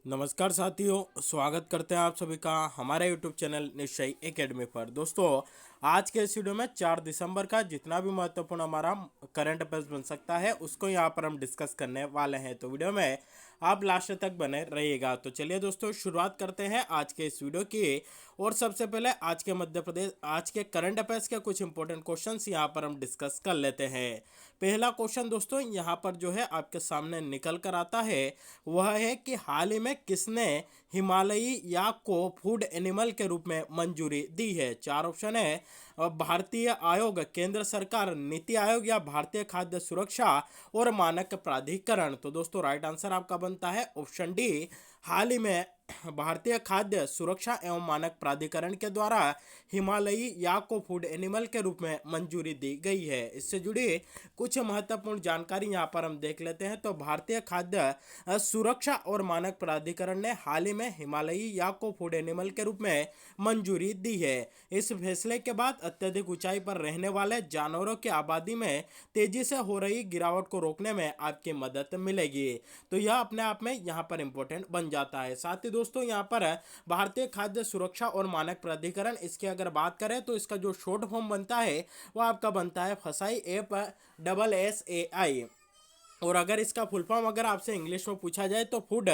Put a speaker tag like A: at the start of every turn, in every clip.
A: नमस्कार साथियों, स्वागत करते हैं आप सभी का हमारे YouTube चैनल निश्चय एकेडमी पर। दोस्तों, आज के इस वीडियो में 4 दिसंबर का जितना भी महत्वपूर्ण हमारा करंट अफेयर्स बन सकता है उसको यहाँ पर हम डिस्कस करने वाले हैं। तो वीडियो में आप लास्ट तक बने रहिएगा। तो चलिए दोस्तों, शुरुआत करते हैं आज के इस वीडियो की। और सबसे पहले आज के करंट अफेयर्स के कुछ इंपॉर्टेंट क्वेश्चंस यहाँ पर हम डिस्कस कर लेते हैं। पहला क्वेश्चन दोस्तों यहाँ पर जो है आपके सामने निकल कर आता है, वह है कि हाल ही में किसने हिमालयी याक को फूड एनिमल के रूप में मंजूरी दी है। चार ऑप्शन है, भारतीय आयोग, केंद्र सरकार, नीति आयोग या भारतीय खाद्य सुरक्षा और मानक प्राधिकरण। तो दोस्तों राइट आंसर आपका बनता है ऑप्शन डी। हाल ही में भारतीय खाद्य सुरक्षा एवं मानक प्राधिकरण के द्वारा हिमालयी याक को फूड एनिमल के रूप में मंजूरी दी गई है। इससे जुड़ी कुछ महत्वपूर्ण जानकारी यहाँ पर हम देख लेते हैं। तो भारतीय खाद्य सुरक्षा और मानक प्राधिकरण ने हाल ही में हिमालयी याक को फूड एनिमल के रूप में मंजूरी दी है। इस फैसले के बाद अत्यधिक ऊंचाई पर रहने वाले जानवरों की आबादी में तेजी से हो रही गिरावट को रोकने में आपकी मदद मिलेगी। तो यह अपने आप में यहाँ पर इंपॉर्टेंट बन जाता है। साथ ही दोस्तों यहाँ पर भारतीय खाद्य सुरक्षा और मानक प्राधिकरण, इसकी अगर बात करें तो इसका जो शॉर्ट फॉर्म बनता है वह आपका बनता है फसाई FSSAI। और अगर इसका फुल फॉर्म अगर आपसे इंग्लिश में पूछा जाए तो food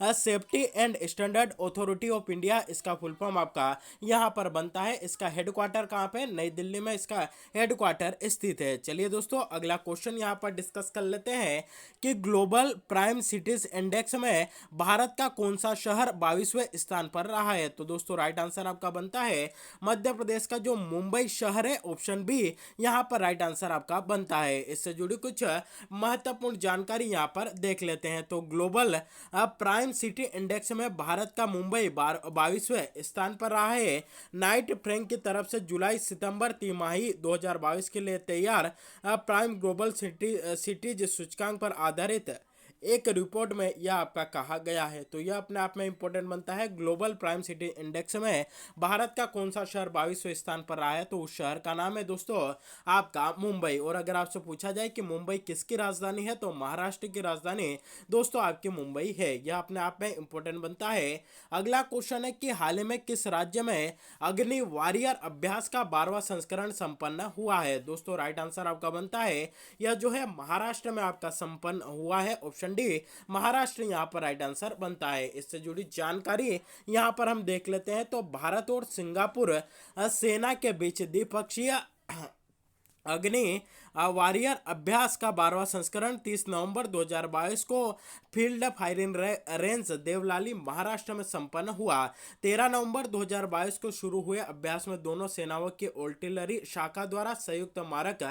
A: safety and standard authority of India, इसका फुल फॉर्म आपका यहाँ पर बनता है। इसका हेडक्वार्टर कहाँ पे? नई दिल्ली में इसका हेडक्वार्टर स्थित है। चलिए दोस्तों, अगला क्वेश्चन यहाँ पर डिस्कस कर लेते हैं कि ग्लोबल प्राइम सिटीज इंडेक्स में भारत का कौन सा शहर 22वें स्थान पर रहा है। तो दोस्तों राइट आंसर आपका बनता है मध्य प्रदेश का जो मुंबई शहर है, ऑप्शन बी यहाँ पर राइट आंसर आपका बनता है। इससे जुड़ी कुछ महत्वपूर्ण जानकारी यहां पर देख लेते हैं। तो ग्लोबल प्राइम सिटी इंडेक्स में भारत का मुंबई 22वें स्थान पर रहा है। नाइट फ्रैंक की तरफ से जुलाई सितंबर तिमाही 2022 के लिए तैयार प्राइम ग्लोबल सिटीज सूचकांक पर आधारित एक रिपोर्ट में यह आपका कहा गया है। तो यह अपने आप में इंपॉर्टेंट बनता है। ग्लोबल प्राइम सिटी इंडेक्स में भारत का कौन सा शहर 22वें स्थान पर रहा है, तो उस शहर का नाम है दोस्तों आपका मुंबई। और अगर आपसे पूछा जाए कि मुंबई किसकी राजधानी है, तो महाराष्ट्र की राजधानी दोस्तों आपकी मुंबई है। यह अपने आप में इंपॉर्टेंट बनता है। अगला क्वेश्चन है कि हाल ही में किस राज्य में अग्नि वॉरियर अभ्यास का 12वां संस्करण संपन्न हुआ है। दोस्तों राइट आंसर आपका बनता है, यह जो है महाराष्ट्र में आपका संपन्न हुआ है। ऑप्शन डी महाराष्ट्र यहाँ पर राइट आंसर बनता है। इससे जुड़ी जानकारी यहाँ पर हम देख लेते हैं। तो भारत और सिंगापुर सेना के बीच द्विपक्षीय अग्नि वॉरियर अभ्यास का 12वां संस्करण 30 नवंबर 2022 को field firing range Deolali Maharashtra में संपन्न हुआ। 13 नवंबर 2022 को शुरू हुए अभ्यास में दोनों सेनाओं की आर्टिलरी शाखा द्वारा संयुक्त मारक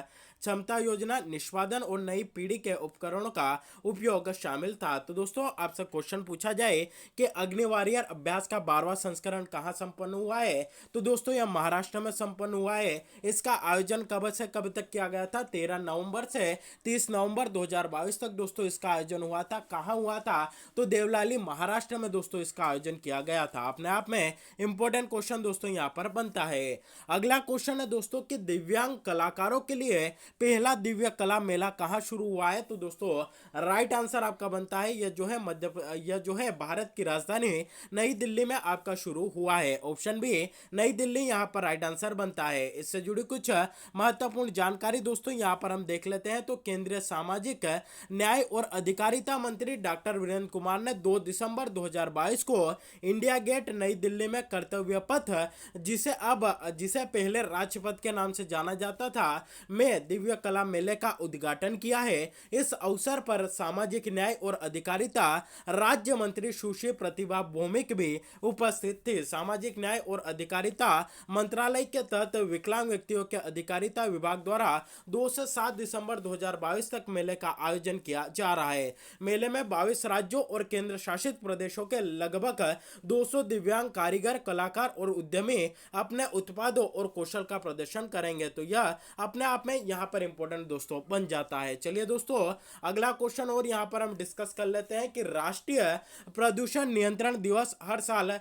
A: क्षमता योजना, निष्पादन और नई पीढ़ी के उपकरणों का उपयोग शामिल था। तो दोस्तों आपसे क्वेश्चन पूछा जाए कि अग्नि वॉरियर अभ्यास का 12वां संस्करण कहाँ संपन्न हुआ है, तो दोस्तों यह महाराष्ट्र में संपन्न हुआ है। इसका आयोजन कब से कब तक किया गया था? 13 नवंबर से 30 नवंबर 2022 तक दोस्तों इसका आयोजन हुआ था। कहाँ हुआ था? तो देवलाली महाराष्ट्र में दोस्तों इसका आयोजन किया गया था। अपने आप में इंपॉर्टेंट क्वेश्चन दोस्तों यहाँ पर बनता है। अगला क्वेश्चन है दोस्तों कि दिव्यांग कलाकारों के लिए पहला दिव्य कला मेला कहाँ शुरू हुआ है। तो दोस्तों राइट आंसर आपका बनता है, यह जो है भारत की राजधानी नई दिल्ली में आपका शुरू हुआ है। ऑप्शन बी नई दिल्ली यहाँ पर राइट आंसर बनता है। इससे जुड़ी कुछ महत्वपूर्ण जानकारी दोस्तों यहाँ पर हम देख लेते हैं। तो केंद्रीय सामाजिक न्याय और अधिकारिता मंत्री डॉक्टर वीरेंद्र कुमार ने 2 दिसंबर 2022 को इंडिया गेट नई दिल्ली में कर्तव्य पथ, जिसे पहले राजपथ के नाम से जाना जाता था, में दिव्य कला मेले का उद्घाटन किया है। इस अवसर पर सामाजिक न्याय और अधिकारिता राज्य मंत्री सुश्री प्रतिभा भौमिक भी उपस्थित थी। सामाजिक न्याय और अधिकारिता मंत्रालय के तहत विकलांग व्यक्तियों के अधिकारिता विभाग द्वारा 2 से 7 दिसंबर 2022 तक मेले का आयोजन किया जा रहा है। मेले में 22 राज्यों और केंद्र शासित प्रदेशों के लगभग 200 दिव्यांग कारीगर, कलाकार और उद्यमी अपने उत्पादों और कौशल का प्रदर्शन करेंगे। तो यह अपने आप में यहाँ पर इंपॉर्टेंट दोस्तों बन जाता है। चलिए दोस्तों अगला क्वेश्चन और यहाँ पर हम डिस्कस कर लेते हैं कि राष्ट्रीय प्रदूषण नियंत्रण दिवस हर साल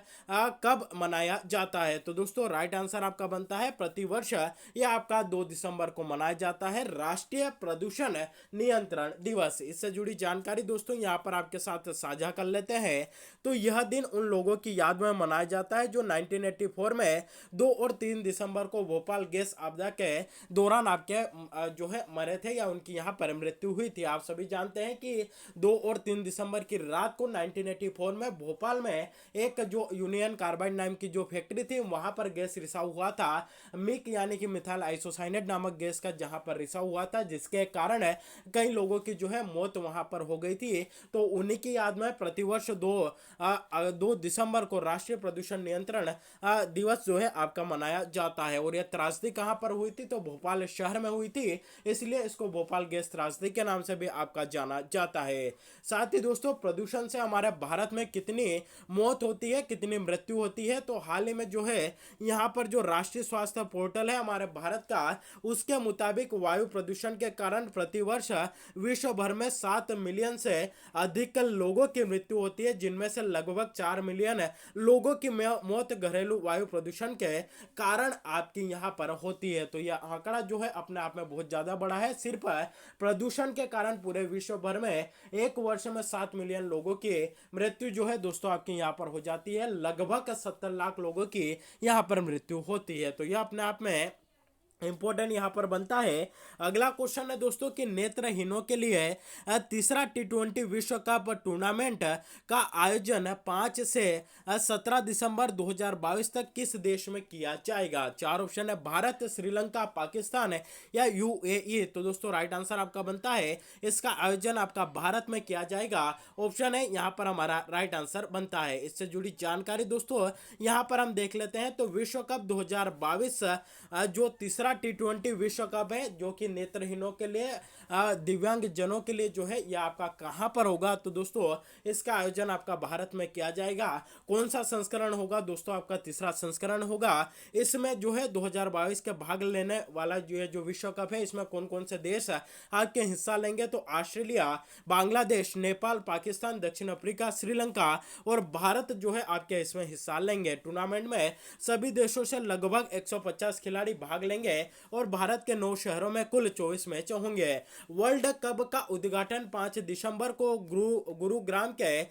A: कब मनाया जाता है। तो दोस्तों राइट आंसर आपका बनता है प्रतिवर्ष यह आपका 2 दिसंबर को मनाया जाता है राष्ट्रीय प्रदूषण नियंत्रण दिवस। इससे जुड़ी जानकारी दोस्तों यहाँ पर आपके साथ साझा कर लेते हैं। तो यह दिन उन लोगों की याद में मनाया जाता है जो 1984 में 2 और 3 दिसंबर को भोपाल गैस आपदा के दौरान आपके जो है मरे थे या उनकी यहाँ पर मृत्यु हुई थी। आप सभी जानते हैं कि 2 और 3 दिसंबर की रात को 1984 में भोपाल में एक जो यूनियन कार्बाइड नाम की जो फैक्ट्री थी वहां पर गैस रिसाव हुआ था, मिक यानी कि मिथाइल आइसोसाइनेट नामक गैस का जहां पर रिसाव हुआ था, जिसके कारण कई लोगों की जो है मौत वहां पर हो गई थी। तो उन्हीं की याद में प्रतिवर्ष 2 दिसंबर को राष्ट्रीय प्रदूषण नियंत्रण दिवस जो है आपका मनाया जाता है। और यह त्रासदी कहां पर हुई थी, तो भोपाल शहर में हुई थी, इसलिए इसको भोपाल गैस त्रासदी के नाम से भी आपका जाना जाता है। साथ ही दोस्तों प्रदूषण से हमारे भारत में कितनी मौत होती है, कितनी मृत्यु होती है, तो हाल ही में जो है यहाँ पर जो राष्ट्रीय स्वास्थ्य पोर्टल है हमारे भारत का, उसके मुताबिक वायु प्रदूषण के कारण प्रतिवर्ष विश्व भर में 7 मिलियन से अधिक लोगों की मृत्यु होती है, जिनमें से लगभग 4 मिलियन लोगों की मौत घरेलू वायु प्रदूषण के कारण आपकी यहाँ पर होती है। तो यह आंकड़ा जो है अपने आप में बहुत ज्यादा बड़ा है। सिर्फ प्रदूषण के कारण पूरे विश्व भर में एक वर्ष में 7 मिलियन लोगों की मृत्यु जो है दोस्तों आपकी यहाँ पर हो जाती है। लगभग 70 लाख लोगों की यहाँ पर मृत्यु होती है। तो यह अपने आप में इंपॉर्टेंट यहाँ पर बनता है। अगला क्वेश्चन है दोस्तों कि नेत्रहीनों के लिए तीसरा T20 विश्व कप टूर्नामेंट का आयोजन 5 से 17 दिसंबर 2022 तक किस देश में किया जाएगा। 4 ऑप्शन है, भारत, श्रीलंका, पाकिस्तान या UAE। तो दोस्तों राइट आंसर आपका बनता है इसका आयोजन आपका भारत में किया जाएगा। ऑप्शन है यहाँ पर हमारा राइट आंसर बनता है। इससे जुड़ी जानकारी दोस्तों यहाँ पर हम देख लेते हैं। तो विश्व कप 2022 जो तीसरा T20 विश्व कप है जो कि नेत्रहीनों के लिए दिव्यांग जनों के लिए जो है यह आपका कहां पर होगा, तो दोस्तों इसका आयोजन आपका भारत में किया जाएगा। कौन सा संस्करण होगा दोस्तों, आपका तीसरा संस्करण होगा। इसमें जो है 2022 के भाग लेने वाला जो है जो विश्व कप है, इसमें कौन कौन से देश आपके हिस्सा लेंगे, तो ऑस्ट्रेलिया, बांग्लादेश, नेपाल, पाकिस्तान, दक्षिण अफ्रीका, श्रीलंका और भारत जो है आपके इसमें हिस्सा लेंगे। टूर्नामेंट में सभी देशों से लगभग 150 खिलाड़ी भाग लेंगे और भारत के 9 शहरों में कुल 24 मैच होंगे। वर्ल्ड कप का उद्घाटन 5 दिसंबर को गुरुग्राम के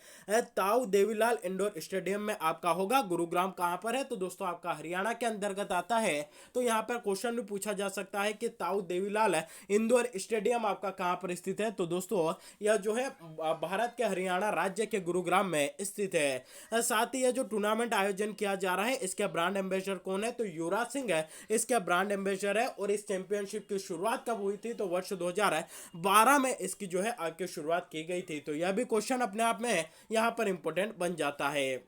A: ताऊ देवीलाल इंडोर स्टेडियम में आपका होगा। गुरुग्राम कहां पर है, तो दोस्तों आपका हरियाणा के अंतर्गत आता है। तो यहां पर क्वेश्चन भी पूछा जा सकता है कि ताऊ देवीलाल इंडोर स्टेडियम आपका कहां पर स्थित है, तो दोस्तों यह जो है भारत के हरियाणा राज्य के गुरुग्राम में स्थित है। साथ ही यह जो टूर्नामेंट आयोजन किया जा रहा है इसके ब्रांड एम्बेसडर कौन है, तो युवराज सिंह है इसके ब्रांड एम्बेसडर है। और इस चैंपियनशिप की शुरुआत कब हुई थी, तो वर्ष 2012 में इसकी जो है आपकी शुरुआत की गई थी। तो यह भी क्वेश्चन अपने आप में यहां पर इंपॉर्टेंट बन जाता है।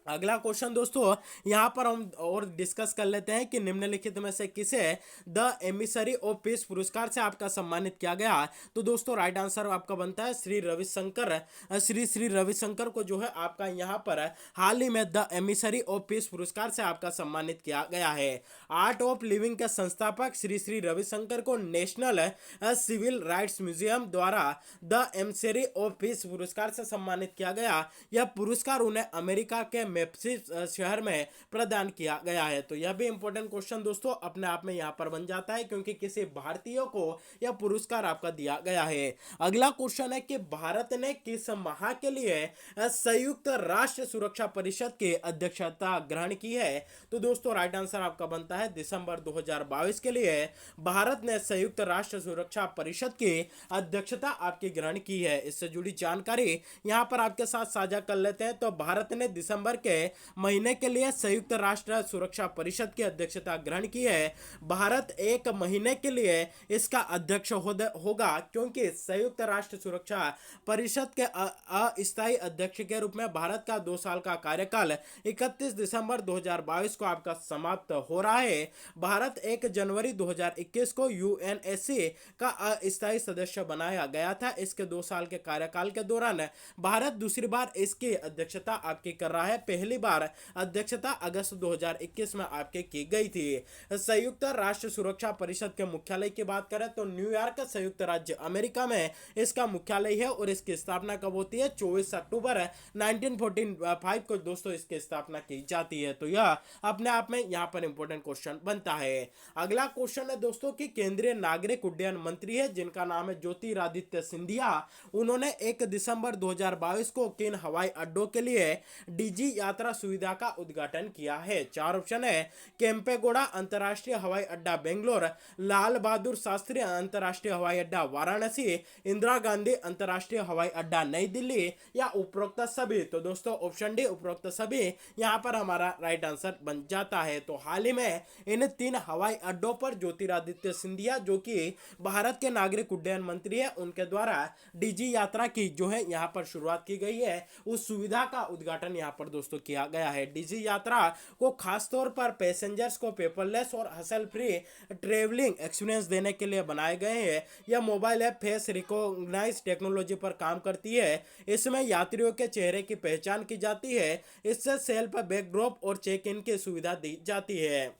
A: अगला क्वेश्चन दोस्तों यहां पर हम और डिस्कस कर लेते हैं कि निम्नलिखित में से किसे द एमिसरी ऑफ पीस पुरस्कार से आपका सम्मानित किया गया। तो दोस्तों राइट आंसर आपका बनता है श्री रविशंकर को जो है आपका यहां पर हाल ही में द एमिसरी ऑफ पीस पुरस्कार से आपका सम्मानित किया गया है। आर्ट ऑफ लिविंग के संस्थापक श्री रविशंकर को नेशनल सिविल राइट्स म्यूजियम द्वारा द एमिसरी ऑफ पीस पुरस्कार से सम्मानित किया गया। यह पुरस्कार उन्हें अमेरिका के मेप्सिस शहर में प्रदान किया गया है। तो यह भी इंपॉर्टेंट क्वेश्चन दोस्तों अपने आप में यहां पर बन जाता है क्योंकि किसी भारतीय को यह पुरस्कार आपका दिया गया है। अगला क्वेश्चन है कि भारत ने किस माह के लिए संयुक्त राष्ट्र सुरक्षा परिषद की अध्यक्षता ग्रहण की है, तो दोस्तों राइट आंसर आपका बनता है दिसंबर 2022 के लिए भारत ने संयुक्त राष्ट्र सुरक्षा परिषद की अध्यक्षता आपकी ग्रहण की है। इससे जुड़ी जानकारी यहां पर आपके साथ साझा कर लेते हैं। तो भारत ने दिसंबर के महीने के लिए संयुक्त राष्ट्र सुरक्षा परिषद की अध्यक्षता ग्रहण की है। भारत एक महीने के लिए इसका अध्यक्ष होगा क्योंकि संयुक्त राष्ट्र सुरक्षा परिषद के अस्थायी अध्यक्ष के रूप में भारत का 2 साल का कार्यकाल 31 दिसंबर 2022 को आपका समाप्त हो रहा है। भारत 1 जनवरी 2021 को UNSC का अस्थायी सदस्य बनाया गया था। इसके 2 साल के कार्यकाल के दौरान भारत दूसरी बार इसकी अध्यक्षता आपकी कर रहा है। पहली बार अध्यक्षता अगस्त 2021 में आपके की गई थी। संयुक्त राष्ट्र सुरक्षा परिषद के मुख्यालय की बात करें तो न्यूयॉर्क संयुक्त राज्य अमेरिका में इसका मुख्यालय है और इसकी स्थापना कब होती है? 24 अक्टूबर 1945 को दोस्तों इसकी स्थापना की जाती है। तो यह अपने आप में यहाँ पर इंपॉर्टेंट क्वेश्चन बनता है। अगला क्वेश्चन है दोस्तों कि केंद्रीय नागरिक उड्डयन मंत्री है जिनका नाम है ज्योतिरादित्य सिंधिया, उन्होंने 1 दिसंबर 2022 को किन हवाई अड्डों के लिए डीजी यात्रा सुविधा का उद्घाटन किया है? चार ऑप्शन है। केम्पेगौड़ा अंतर्राष्ट्रीय हवाई अड्डा बेंगलोर, लाल बहादुर शास्त्री अंतर्राष्ट्रीय हवाई अड्डा वाराणसी, इंदिरा गांधी अंतर्राष्ट्रीय हवाई अड्डा नई दिल्ली, या उपरोक्त सभी। तो दोस्तों ऑप्शन डी उपरोक्त सभी यहाँ पर हमारा राइट आंसर बन जाता है। तो हाल ही में इन 3 हवाई अड्डों पर ज्योतिरादित्य सिंधिया जो कि भारत के नागरिक उड्डयन मंत्री है उनके द्वारा डीजी यात्रा की जो है यहाँ पर शुरुआत की गई है, उस सुविधा का उद्घाटन यहाँ पर दोस्तों किया गया है। डीजी यात्रा को खासतौर पर पैसेंजर्स को पेपरलेस और हसल फ्री ट्रेवलिंग एक्सपीरियंस देने के लिए बनाए गए हैं। यह mobile app face recognize technology पर काम करती है। इसमें यात्रियों के चेहरे की पहचान की जाती है। इससे सेल्फ बैकड्रॉप और चेक इन की सुविधा दी जाती है।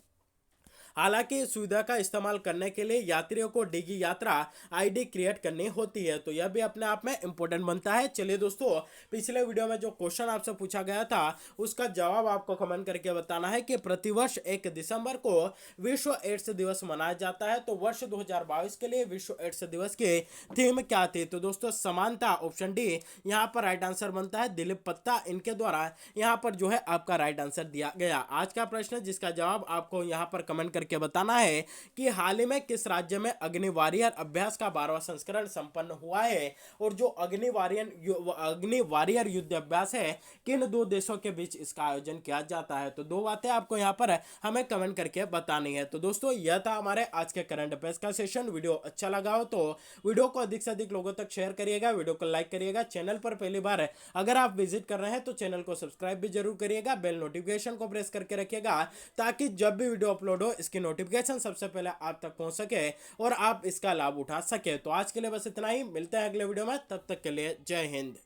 A: हालांकि इस सुविधा का इस्तेमाल करने के लिए यात्रियों को डीजी यात्रा आईडी क्रिएट करनी होती है। तो यह भी अपने आप में इंपॉर्टेंट बनता है। चलिए दोस्तों, पिछले वीडियो में जो क्वेश्चन आपसे पूछा गया था उसका जवाब आपको कमेंट करके बताना है कि प्रतिवर्ष 1 दिसंबर को विश्व एड्स दिवस मनाया जाता है। तो वर्ष 2022 के लिए विश्व एड्स दिवस की थीम क्या थी? तो दोस्तों समानता, ऑप्शन डी यहाँ पर राइट आंसर बनता है। दिलीप पत्ता इनके द्वारा यहाँ पर जो है आपका राइट आंसर दिया गया। आज का प्रश्न जिसका जवाब आपको यहाँ पर कमेंट करके बताना है कि हाल ही में किस राज्य में अग्नि वॉरियर अभ्यास का 12वां संस्करण संपन्न हुआ है, और जो अग्नि वॉरियर युद्ध अभ्यास है किन 2 देशों के बीच इसका आयोजन किया जाता है? तो 2 बातें आपको यहाँ पर हमें कमेंट करके बतानी है। तो दोस्तों यह था हमारे आज के करंट अफेयर्स का सेशन। वीडियो अच्छा लगा हो तो वीडियो को अधिक से अधिक लोगों तक शेयर करिएगा, वीडियो को लाइक करिएगा। चैनल पर पहली बार अगर आप विजिट कर रहे हैं तो चैनल को सब्सक्राइब भी जरूर करिएगा, बेल नोटिफिकेशन को प्रेस करके रखिएगा ताकि जब भी वीडियो अपलोड हो इसकी नोटिफिकेशन सबसे पहले आप तक पहुंच सके और आप इसका लाभ उठा सके। तो आज के लिए बस इतना ही, मिलते हैं अगले वीडियो में, तब तक के लिए जय हिंद।